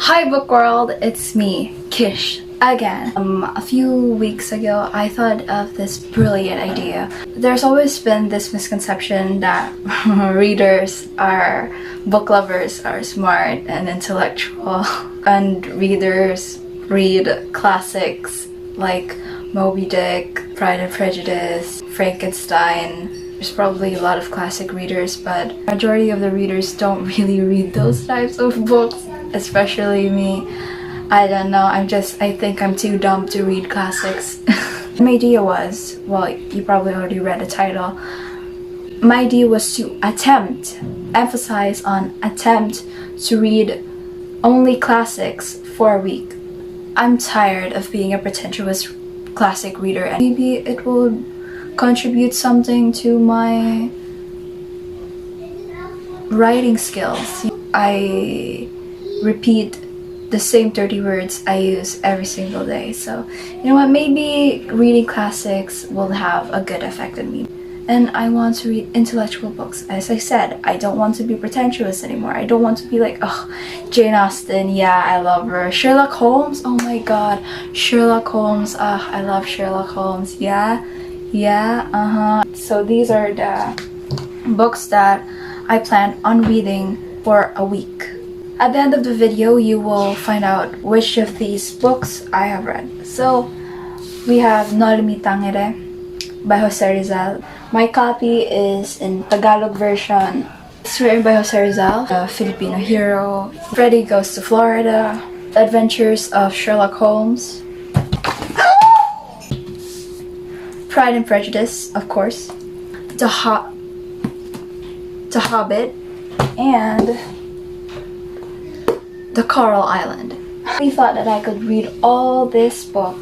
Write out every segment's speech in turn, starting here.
Hi book world, it's me, Kish, again. A few weeks ago, I thought of this brilliant idea. There's always been this misconception that book lovers are smart and intellectual, and readers read classics like Moby Dick, Pride and Prejudice, Frankenstein. There's probably a lot of classic readers, but majority of the readers don't really read those types of books, especially me. I don't know, I think I'm too dumb to read classics. My idea was, well, you probably already read the title. My idea was to emphasize on attempt to read only classics for a week. I'm tired of being a pretentious classic reader, and maybe it will contribute something to my writing skills. I repeat the same 30 words I use every single day, so you know what, maybe reading classics will have a good effect on me. And I want to read intellectual books. As I said, I don't want to be pretentious anymore. I don't want to be like, oh, Jane Austen, yeah, I love her. Sherlock Holmes, oh my god, Sherlock Holmes, I love Sherlock Holmes, yeah, So these are the books that I plan on reading for a week. At the end of the video, you will find out which of these books I have read. So, we have No Limitangere by Jose Rizal. My copy is in Tagalog version. It's written by Jose Rizal, a Filipino hero. Freddy Goes to Florida, The Adventures of Sherlock Holmes, Pride and Prejudice, of course, The Hobbit, and The Coral Island. I thought that I could read all this book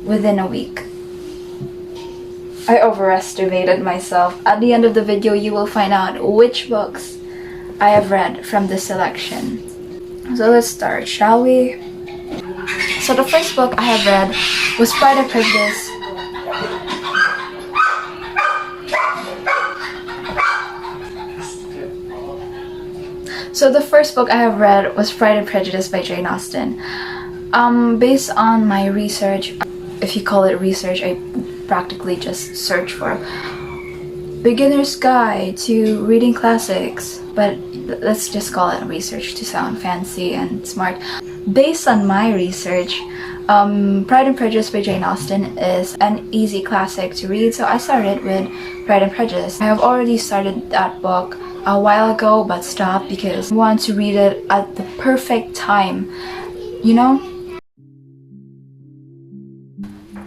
within a week. I overestimated myself. At the end of the video, you will find out which books I have read from this selection. So let's start, shall we? So the first book I have read was Pride and Prejudice. So the first book I have read was Pride and Prejudice by Jane Austen. Based on my research, if you call it research, I practically just search for beginner's guide to reading classics, but let's just call it research to sound fancy and smart. Based on my research, Pride and Prejudice by Jane Austen is an easy classic to read, so I started with Pride and Prejudice. I have already started that book a while ago but stopped because I want to read it at the perfect time, you know?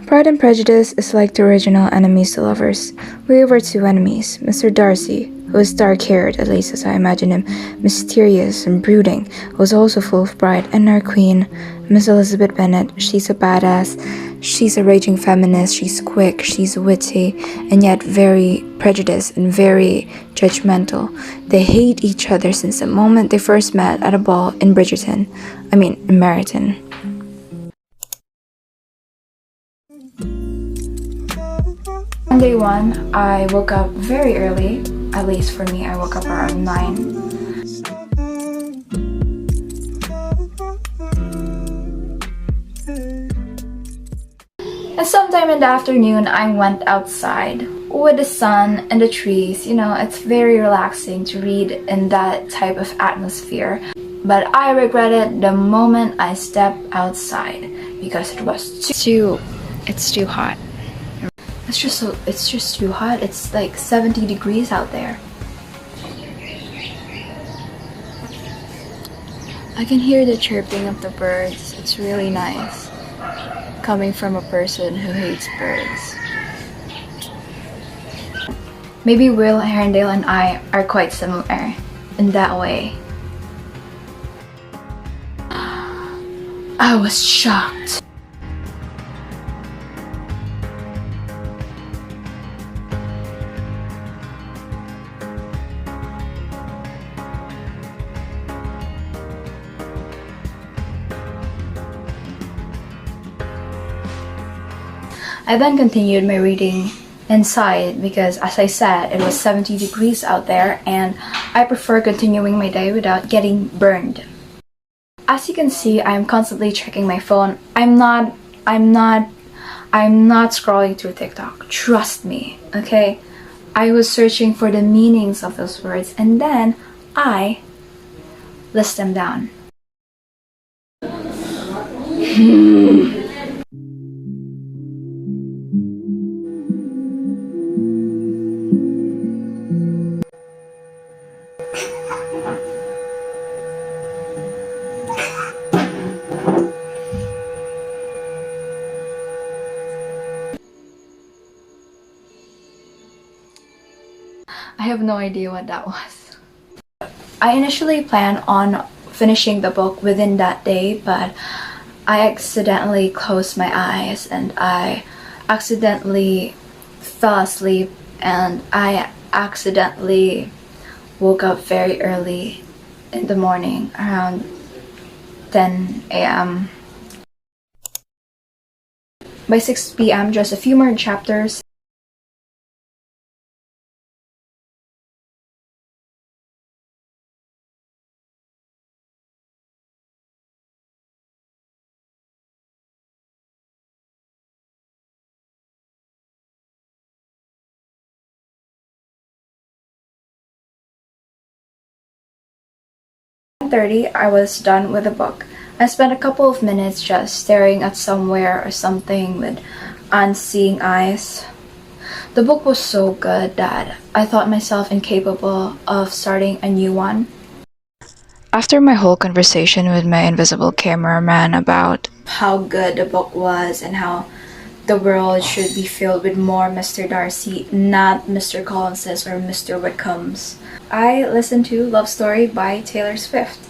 Pride and Prejudice is like the original Enemies to Lovers. We were two enemies, Mr. Darcy, who is dark-haired, at least as I imagine him, mysterious and brooding, was also full of pride, and our queen, Miss Elizabeth Bennet, she's a badass, she's a raging feminist, she's quick, she's witty, and yet very prejudiced and very judgmental. They hate each other since the moment they first met at a ball in Meryton. On day one, I woke up very early. At least for me, I woke up around 9. And sometime in the afternoon, I went outside with the sun and the trees. You know, it's very relaxing to read in that type of atmosphere. But I regretted the moment I stepped outside because it was too hot. It's just too hot. It's like 70 degrees out there. I can hear the chirping of the birds. It's really nice, coming from a person who hates birds. Maybe Will Herondale and I are quite similar in that way. I was shocked. I then continued my reading inside because, as I said, it was 70 degrees out there and I prefer continuing my day without getting burned. As you can see, I'm constantly checking my phone. I'm not scrolling through TikTok. Trust me, okay? I was searching for the meanings of those words and then I list them down. I have no idea what that was. I initially planned on finishing the book within that day, but I accidentally closed my eyes and I accidentally fell asleep and I accidentally woke up very early in the morning, around 10 a.m. By 6 p.m., just a few more chapters. At 10:30, I was done with the book. I spent a couple of minutes just staring at somewhere or something with unseeing eyes. The book was so good that I thought myself incapable of starting a new one. After my whole conversation with my invisible cameraman about How good the book was and how the world should be filled with more Mr. Darcy, not Mr. Collinses or Mr. Wickhams, I listened to Love Story by Taylor Swift.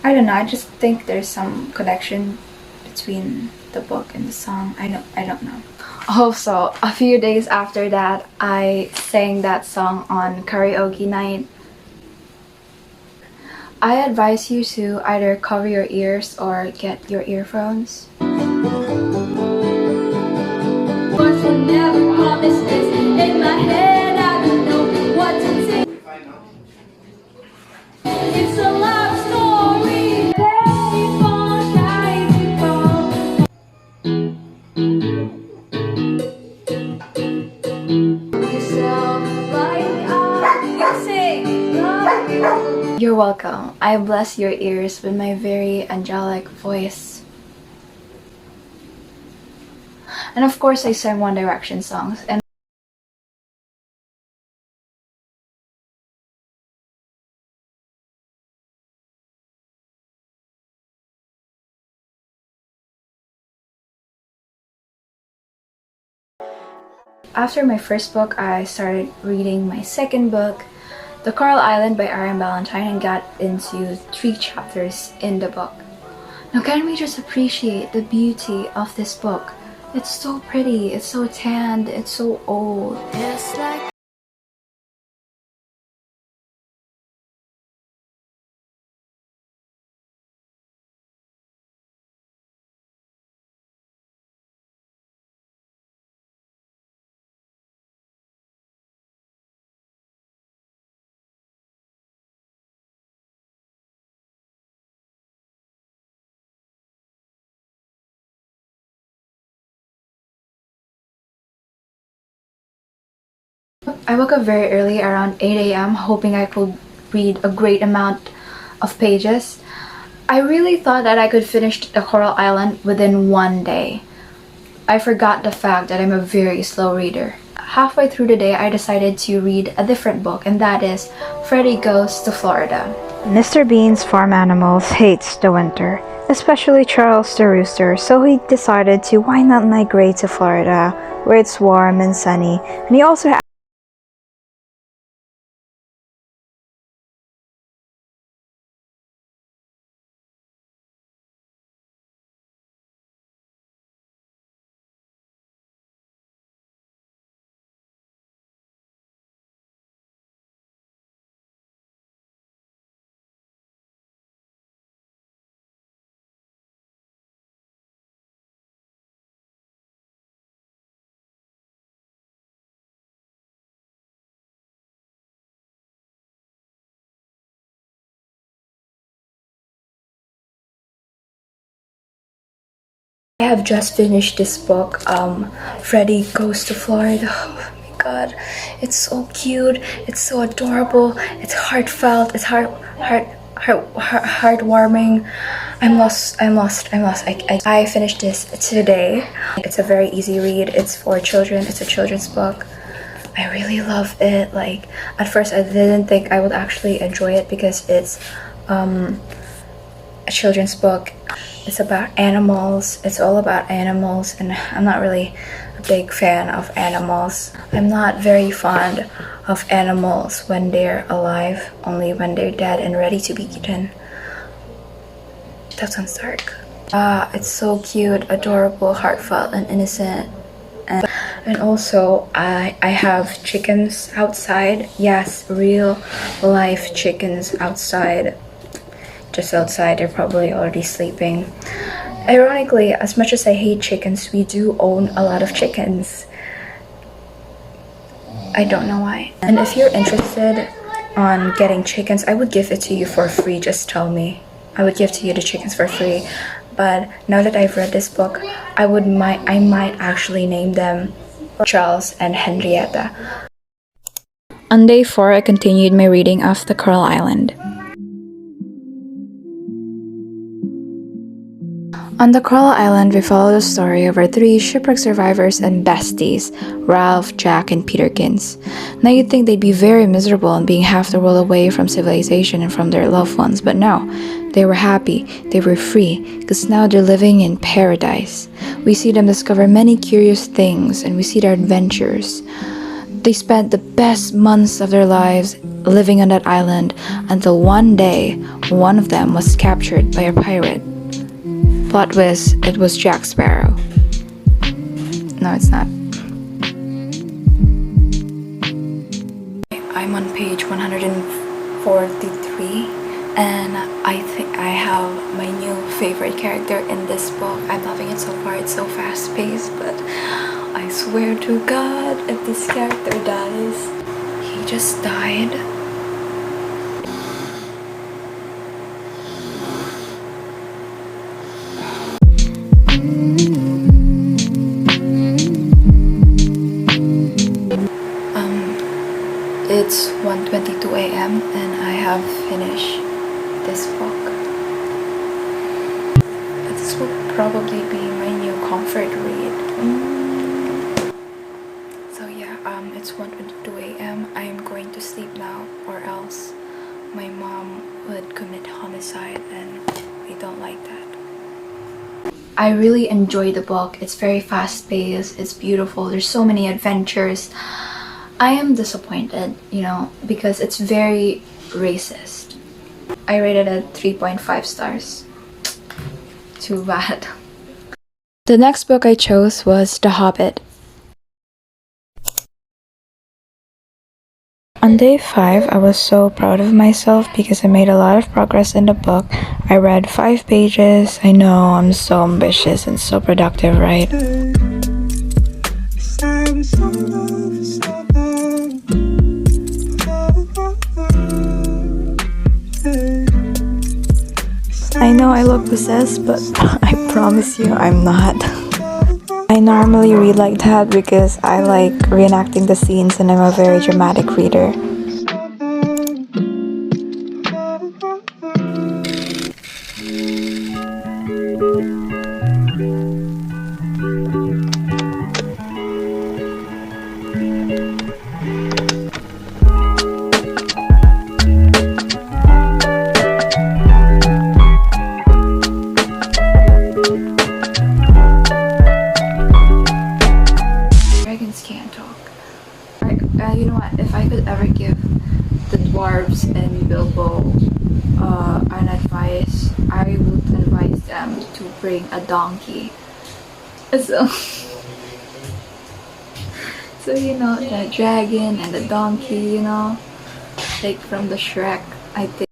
I don't know, I just think there's some connection between the book and the song. I don't know. Also, a few days after that, I sang that song on karaoke night. I advise you to either cover your ears or get your earphones. It's a love story. You're welcome. I bless your ears with my very angelic voice. And of course, I sang One Direction songs. And after my first book, I started reading my second book, The Coral Island by Arian Valentine, and got into 3 chapters in the book. Now can we just appreciate the beauty of this book? It's so pretty, it's so tanned, it's so old. It's like I woke up very early, around 8 a.m., hoping I could read a great amount of pages. I really thought that I could finish The Coral Island within one day. I forgot the fact that I'm a very slow reader. Halfway through the day, I decided to read a different book, and that is Freddy Goes to Florida. Mr. Bean's farm animals hates the winter, especially Charles the rooster, so he decided to why not migrate to Florida, where it's warm and sunny, and he also I have just finished this book, Freddy Goes to Florida. Oh my god, it's so cute, it's so adorable, it's heartfelt, it's heartwarming. I'm lost. I finished this today. It's a very easy read. It's for children. It's a children's book. I really love it. Like, at first I didn't think I would actually enjoy it because it's a children's book. It's about animals. It's all about animals, and I'm not really a big fan of animals. I'm not very fond of animals when they're alive, only when they're dead and ready to be eaten. That sounds dark. It's so cute, adorable, heartfelt, and innocent. And also, I have chickens outside. Yes, real life chickens outside. Just outside, they're probably already sleeping. Ironically, as much as I hate chickens, we do own a lot of chickens. I don't know why. And if you're interested on getting chickens, I would give it to you for free. Just tell me. I would give to you the chickens for free. But now that I've read this book, I might actually name them Charles and Henrietta. On day 4, I continued my reading of The Coral Island. On the Coral Island, we follow the story of our 3 shipwreck survivors and besties, Ralph, Jack, and Peterkins. Now you'd think they'd be very miserable in being half the world away from civilization and from their loved ones, but no, they were happy, they were free, because now they're living in paradise. We see them discover many curious things, and we see their adventures. They spent the best months of their lives living on that island until one day, one of them was captured by a pirate. Plot twist, it was Jack Sparrow. No, it's not. I'm on page 143, and I think I have my new favorite character in this book. I'm loving it so far. It's so fast-paced, but I swear to God, if this character dies, he just died. It's 1:22 a.m. and I have finished this book. This will probably be my new comfort read. So yeah, it's 1:22 a.m. I am going to sleep now, or else my mom would commit homicide, and we don't like that. I really enjoy the book. It's very fast-paced, it's beautiful, there's so many adventures. I am disappointed, because it's very racist. I rated it 3.5 stars. Too bad. The next book I chose was The Hobbit. On day 5, I was so proud of myself because I made a lot of progress in the book. I read 5 pages. I know, I'm so ambitious and so productive, right? I know I look possessed, but I promise you I'm not. I normally read like that because I like reenacting the scenes and I'm a very dramatic reader. Can't talk. You know what? If I could ever give the dwarves and Bilbo an advice, I would advise them to bring a donkey. So, the dragon and the donkey, like from the Shrek, I think.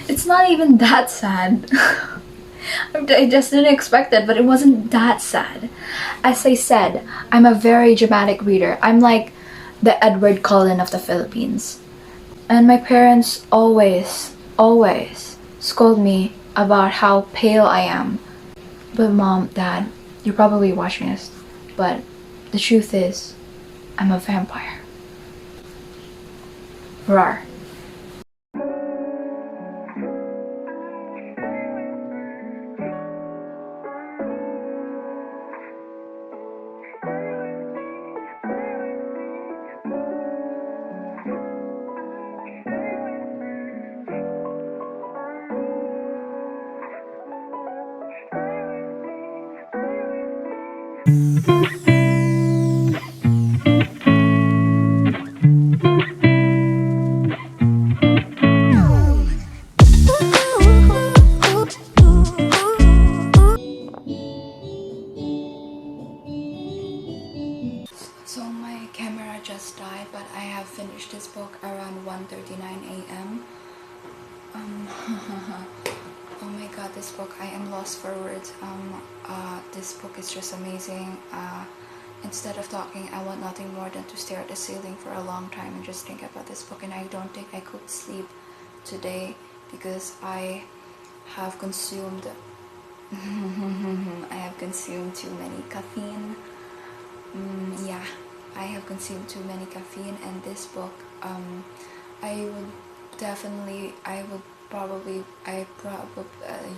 It's not even that sad. I just didn't expect it, but it wasn't that sad. As I said, I'm a very dramatic reader. I'm like the Edward Cullen of the Philippines. And my parents always scold me about how pale I am. But Mom, Dad, you're probably watching this, but the truth is, I'm a vampire. Rawr. So my camera just died, but I have finished this book around 1:39 a.m. Oh my god, this book, I am lost for words. This book is just amazing. Instead of talking, I want nothing more than to stare at the ceiling for a long time and just think about this book. And I don't think I could sleep today because I have consumed I have consumed too many caffeine. Yeah, I have consumed too many caffeine, and this book, I would definitely,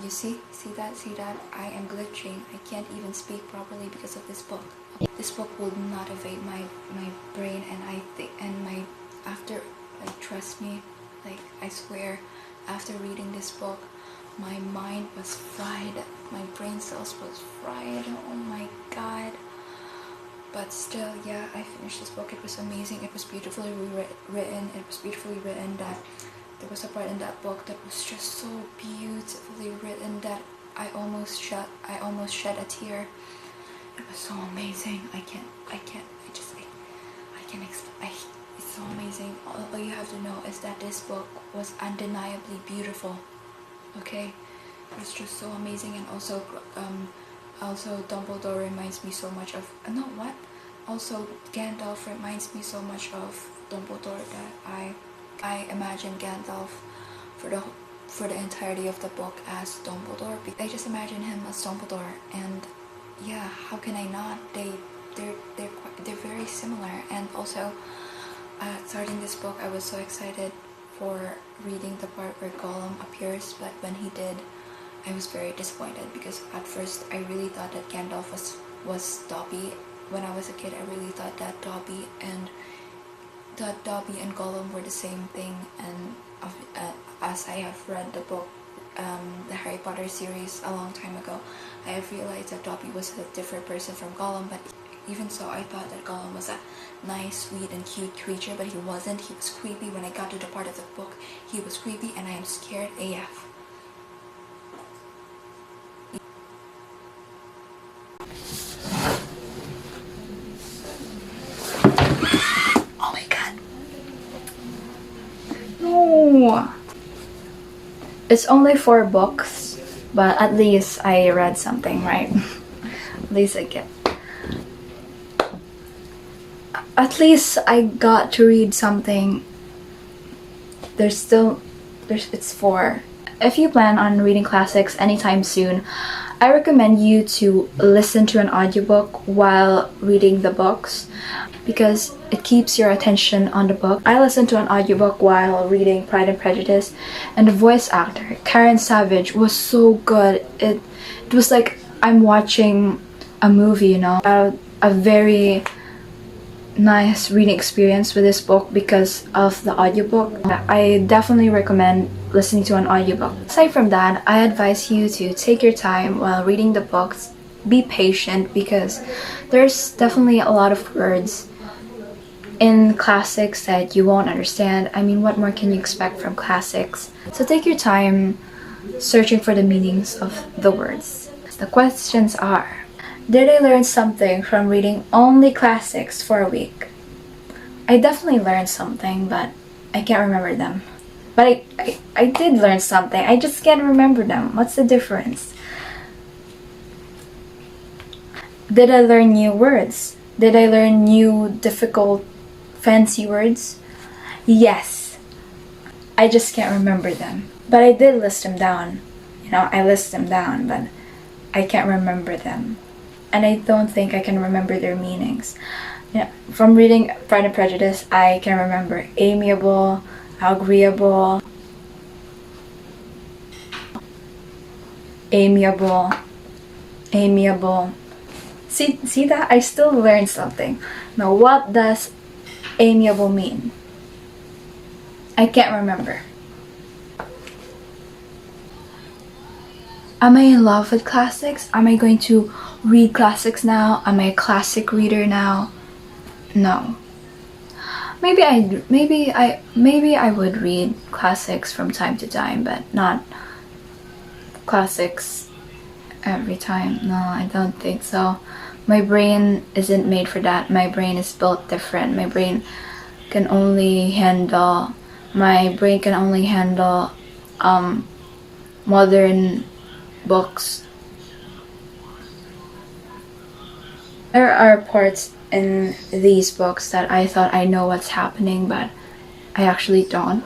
you see that, I am glitching. I can't even speak properly because of this book. This book will not evade my brain, and I think, and my, after, like, trust me, like, I swear, after reading this book, my mind was fried, my brain cells was fried, oh my god. But still, yeah, I finished this book. It was amazing. It was beautifully written. It was beautifully written. That there was a part in that book that was just so beautifully written that I almost shed a tear. It was so amazing. I can't explain. It's so amazing. All you have to know is that this book was undeniably beautiful. Okay, it's just so amazing. And also Dumbledore reminds me so much of, also Gandalf reminds me so much of Dumbledore that I imagine Gandalf for the entirety of the book as Dumbledore. I just imagine him as Dumbledore, and yeah, how can I not? They're very similar. And also, starting this book, I was so excited for reading the part where Gollum appears, but when he did, I was very disappointed because at first I really thought that Gandalf was Dobby. When I was a kid, I really thought that Dobby and Gollum were the same thing. And as I have read the book, the Harry Potter series a long time ago, I have realized that Dobby was a different person from Gollum. But even so, I thought that Gollum was a nice, sweet, and cute creature, but he wasn't. He was creepy. When I got to the part of the book, he was creepy, and I am scared AF. Oh my god. No. It's only 4 books, but at least I read something, right? At least I got to read something. It's 4. If you plan on reading classics anytime soon, I recommend you to listen to an audiobook while reading the books because it keeps your attention on the book. I listened to an audiobook while reading Pride and Prejudice, and the voice actor, Karen Savage, was so good. It was like I'm watching a movie, you know. A very nice reading experience with this book because of the audiobook. I definitely recommend listening to an audiobook. Aside from that, I advise you to take your time while reading the books. Be patient because there's definitely a lot of words in classics that you won't understand. I mean, what more can you expect from classics? So take your time searching for the meanings of the words. The questions are: did I learn something from reading only classics for a week? I definitely learned something, but I can't remember them. But I did learn something. I just can't remember them. What's the difference? Did I learn new words? Did I learn new difficult fancy words? Yes. I just can't remember them. But I did list them down. You know, I list them down, but I can't remember them. And I don't think I can remember their meanings. You know, from reading Pride and Prejudice, I can remember amiable, agreeable, amiable. See that? I still learned something. Now, what does amiable mean? I can't remember. Am I in love with classics? Am I going to read classics now? Am I a classic reader now? No. Maybe I would read classics from time to time, but not classics every time. No, I don't think so. My brain isn't made for that. My brain is built different. My brain can only handle modern books. There are parts in these books that I thought I know what's happening, but I actually don't.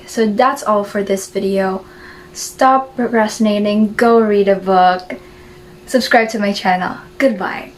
So that's all for this video. Stop procrastinating, go read a book, subscribe to my channel. Goodbye.